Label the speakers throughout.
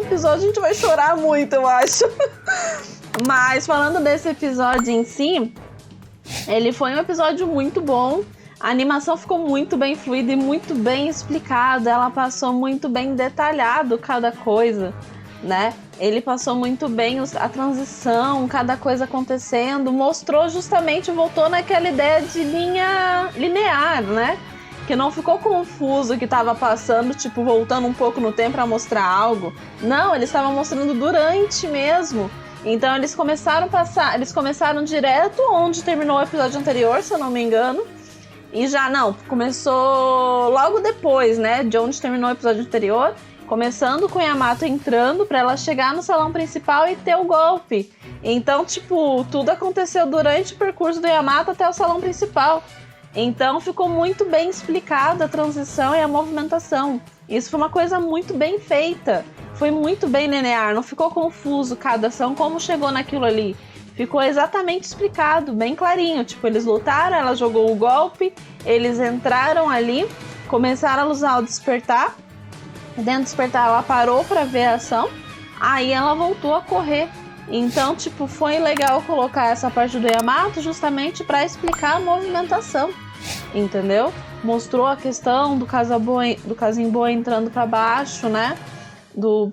Speaker 1: episódio a gente vai chorar muito, eu acho. Mas falando desse episódio em si, ele foi um episódio muito bom. A animação ficou muito bem fluida e muito bem explicada. Ela passou muito bem detalhado cada coisa, né? Ele passou muito bem a transição, cada coisa acontecendo. Mostrou justamente, voltou naquela ideia de linha linear, né? Que não ficou confuso que estava passando, tipo, voltando um pouco no tempo para mostrar algo. Não, eles estavam mostrando durante mesmo. Então eles começaram direto onde terminou o episódio anterior, se eu não me engano. E já, começou logo depois, né, de onde terminou o episódio anterior, começando com Yamato entrando pra ela chegar no salão principal e ter o golpe. Então, tipo, tudo aconteceu durante o percurso do Yamato até o salão principal. Então, ficou muito bem explicada a transição e a movimentação. Isso foi uma coisa muito bem feita. Foi muito bem linear, não ficou confuso cada ação, como chegou naquilo ali. Ficou exatamente explicado, bem clarinho. Tipo, eles lutaram, ela jogou o golpe, eles entraram ali, começaram a usar o despertar. Dentro do despertar, ela parou pra ver a ação, aí ela voltou a correr. Então, tipo, foi legal colocar essa parte do Yamato justamente pra explicar a movimentação, entendeu? Mostrou a questão do Kazembo entrando pra baixo, né?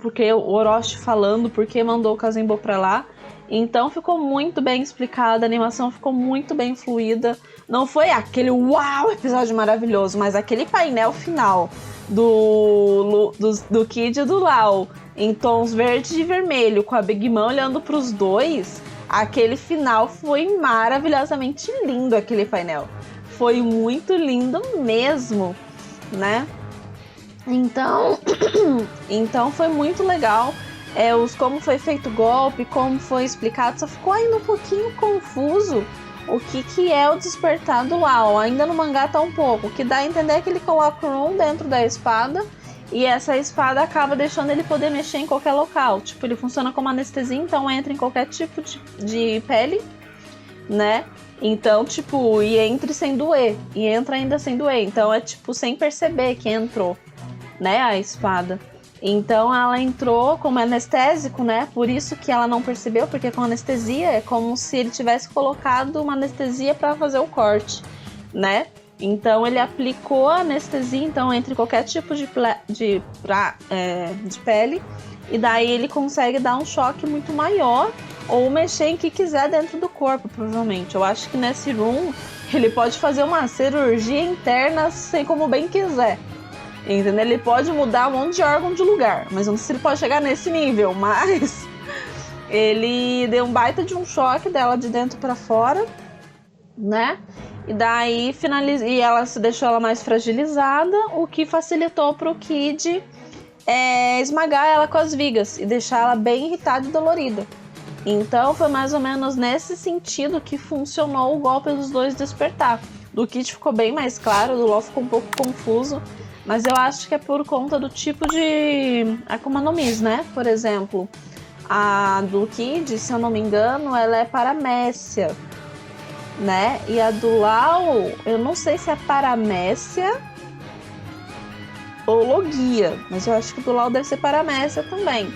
Speaker 1: Porque o Orochi falando porque mandou o Kazembo pra lá. Então ficou muito bem explicada, a animação ficou muito bem fluida. Não foi aquele uau, episódio maravilhoso, mas aquele painel final do Kid e do Lau em tons verde e vermelho, com a Big Mom olhando pros dois, aquele final foi maravilhosamente lindo, aquele painel. Foi muito lindo mesmo, né? Então foi muito legal. Como foi feito o golpe, como foi explicado, só ficou ainda um pouquinho confuso o que é o despertar do Lau. Ainda no mangá tá um pouco, o que dá a entender que ele coloca o Ron dentro da espada e essa espada acaba deixando ele poder mexer em qualquer local. Tipo, ele funciona como anestesia, então entra em qualquer tipo de pele, né? Então, tipo, e entra sem doer, e entra ainda sem doer. Então é tipo, sem perceber que entrou, né, a espada. Então ela entrou como anestésico, né? Por isso que ela não percebeu, porque com anestesia é como se ele tivesse colocado uma anestesia para fazer o corte, né? Então ele aplicou a anestesia, então entre qualquer tipo de pele, e daí ele consegue dar um choque muito maior ou mexer em que quiser dentro do corpo, provavelmente. Eu acho que nesse room ele pode fazer uma cirurgia interna assim como bem quiser. Entendeu? Ele pode mudar um monte de órgão de lugar, mas não sei se ele pode chegar nesse nível, mas ele deu um baita de um choque dela de dentro pra fora, né? E daí deixou ela mais fragilizada, o que facilitou pro Kid esmagar ela com as vigas e deixar ela bem irritada e dolorida. Então foi mais ou menos nesse sentido que funcionou o golpe dos dois despertar. Do Kid ficou bem mais claro, do Law ficou um pouco confuso. Mas eu acho que é por conta do tipo de Akuma no Mi, né? Por exemplo, a do Kid, se eu não me engano, ela é paramécia, né? E a do Lau, eu não sei se é paramécia ou logia, mas eu acho que do Lau deve ser paramécia também.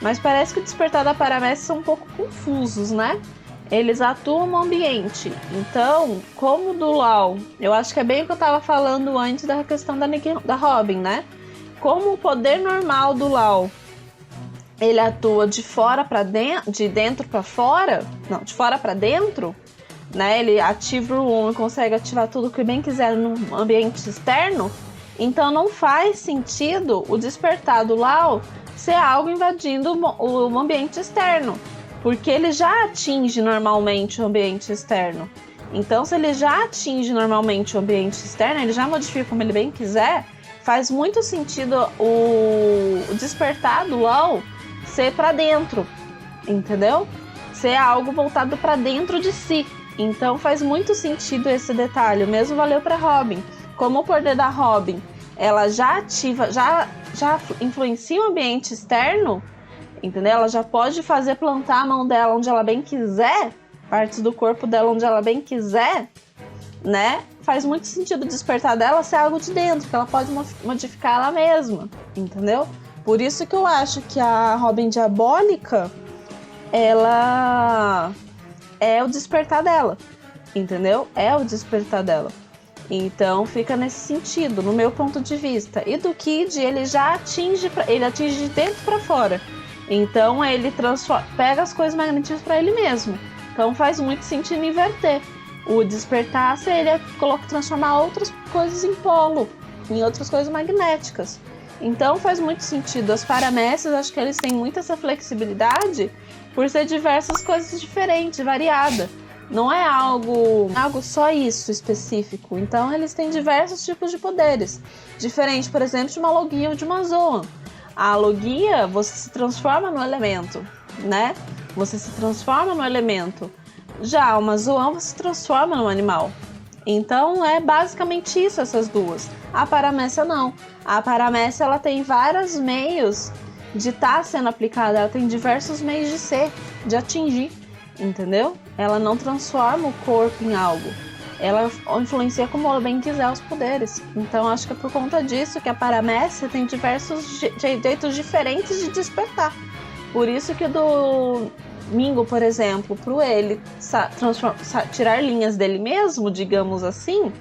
Speaker 1: Mas parece que o despertar da paramécia são um pouco confusos, né? Eles atuam no ambiente. Então, como do Lau, eu acho que é bem o que eu tava falando antes da questão da Robin, né? Como o poder normal do Lau, ele atua de fora para dentro, de dentro para fora, não, de fora para dentro, né? Ele ativa o 1 e consegue ativar tudo o que bem quiser no ambiente externo. Então não faz sentido o despertar do Lau ser algo invadindo o ambiente externo. Porque ele já atinge normalmente o ambiente externo. Então, se ele já atinge normalmente o ambiente externo, ele já modifica como ele bem quiser, faz muito sentido o despertar do Lau ser para dentro, entendeu? Ser algo voltado para dentro de si. Então, faz muito sentido esse detalhe. O mesmo valeu para Robin. Como o poder da Robin, ela já ativa, já influencia o ambiente externo, entendeu? Ela já pode plantar a mão dela onde ela bem quiser, partes do corpo dela onde ela bem quiser, né? Faz muito sentido o despertar dela ser algo de dentro, que ela pode modificar ela mesma, entendeu? Por isso que eu acho que a Robin Diabólica, ela é o despertar dela, entendeu? É o despertar dela. Então fica nesse sentido, no meu ponto de vista. E do Kid, ele já atinge de dentro para fora. Então ele pega as coisas magnéticas para ele mesmo. Então faz muito sentido inverter. O despertar seria transformar outras coisas em polo, em outras coisas magnéticas. Então faz muito sentido. As paramécias, acho que eles têm muita essa flexibilidade por ser diversas coisas diferentes, variada. Não é algo só isso específico. Então eles têm diversos tipos de poderes. Diferente, por exemplo, de uma Logia ou de uma Zoan. A Logia, você se transforma no elemento, né? Você se transforma no elemento. Já uma Zoan, você se transforma no animal. Então é basicamente isso, essas duas. A paramécia não. A paramécia, ela tem vários meios de estar sendo aplicada. Ela tem diversos meios de ser, de atingir, entendeu? Ela não transforma o corpo em algo. Ela influencia como ela bem quiser os poderes. Então acho que é por conta disso que a paramécia tem diversos jeitos diferentes de despertar. Por isso que do Mingo, por exemplo, para ele tirar linhas dele mesmo, digamos assim,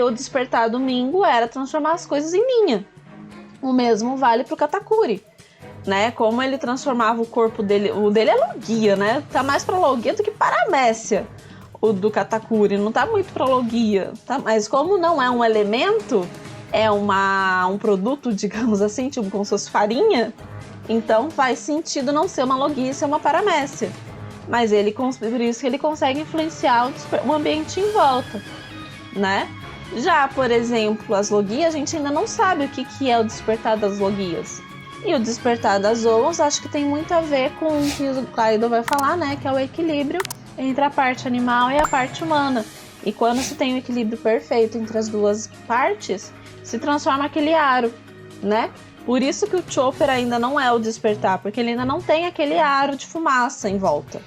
Speaker 1: o despertar do Mingo era transformar as coisas em linha. O mesmo vale para o Katakuri, né? Como ele transformava o corpo dele, o dele é Logia, né? Tá mais para Logia do que paramécia. O do Katakuri não tá muito para Logia, tá? Mas como não é um elemento, é um produto, digamos assim, tipo como se fosse farinha, então faz sentido não ser uma Logia e ser uma paramécia. Mas por isso que ele consegue influenciar o ambiente em volta, né? Já, por exemplo, as Logias, a gente ainda não sabe o que é o despertar das Logias. E o despertar das Zoans, acho que tem muito a ver com o que o Kaido vai falar, né? Que é o equilíbrio entre a parte animal e a parte humana. E quando se tem um equilíbrio perfeito entre as duas partes, se transforma aquele aro, né? Por isso que o Chopper ainda não é o despertar, porque ele ainda não tem aquele aro de fumaça em volta,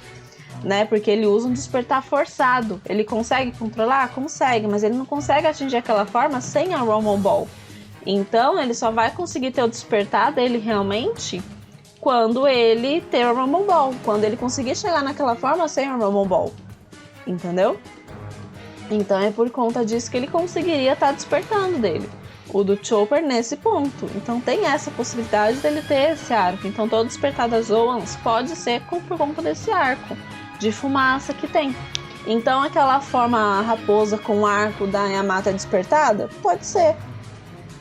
Speaker 1: né? Porque ele usa um despertar forçado. Ele consegue controlar? Consegue, mas ele não consegue atingir aquela forma sem a Rumble Ball. Então ele só vai conseguir ter o despertar dele realmente quando ele ter a Rumble Ball, quando ele conseguir chegar naquela forma sem a Rumble Ball, entendeu? Então é por conta disso que ele conseguiria estar despertando dele, o do Chopper nesse ponto. Então tem essa possibilidade dele ter esse arco. Então todo despertar das Zoans pode ser por conta desse arco de fumaça que tem. Então aquela forma raposa com arco da Yamato despertada, pode ser.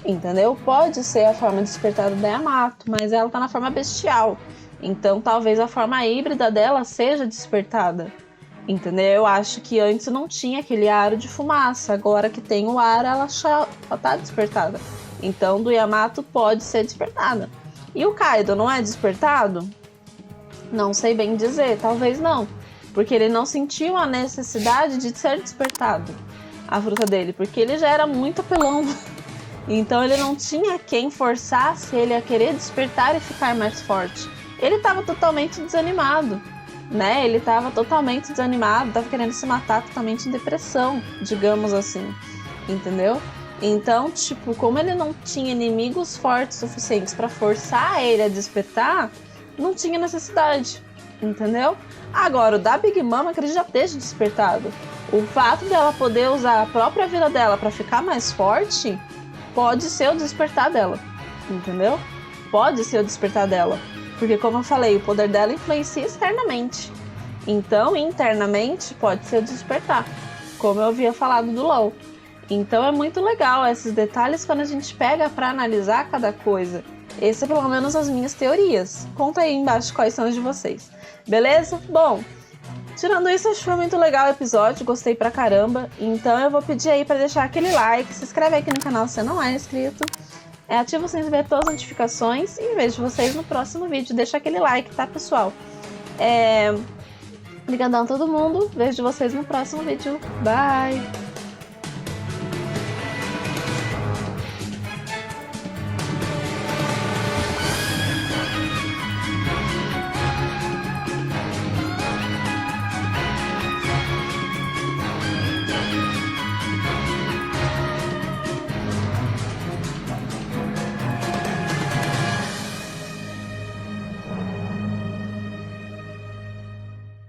Speaker 1: Entendeu? Pode ser a forma despertada da Yamato, mas ela tá na forma bestial. Então talvez a forma híbrida dela seja despertada. Entendeu? Eu acho que antes não tinha aquele aro de fumaça. Agora que tem o aro, ela já tá despertada. Então do Yamato pode ser despertada. E o Kaido não é despertado? Não sei bem dizer, talvez não. Porque ele não sentiu a necessidade de ser despertado, a fruta dele. Porque ele já era muito apelão. Então ele não tinha quem forçasse ele a querer despertar e ficar mais forte. Ele estava totalmente desanimado, né? Ele estava totalmente desanimado, estava querendo se matar, totalmente em depressão, digamos assim, entendeu? Então, tipo, como ele não tinha inimigos fortes suficientes para forçar ele a despertar, não tinha necessidade, entendeu? Agora, o da Big Mama, que ele já esteja despertado. O fato dela poder usar a própria vida dela para ficar mais forte pode ser o despertar dela, entendeu? Pode ser o despertar dela. Porque, como eu falei, o poder dela influencia externamente. Então, internamente, pode ser o despertar. Como eu havia falado do LOL. Então, é muito legal esses detalhes quando a gente pega para analisar cada coisa. Essas, pelo menos, as minhas teorias. Conta aí embaixo quais são as de vocês. Beleza? Bom, tirando isso, acho que foi muito legal o episódio, gostei pra caramba. Então eu vou pedir aí pra deixar aquele like, se inscreve aqui no canal se você não é inscrito, ativa o sininho para ver todas as notificações e vejo vocês no próximo vídeo. Deixa aquele like, tá, pessoal? Obrigadão a todo mundo, vejo vocês no próximo vídeo. Bye!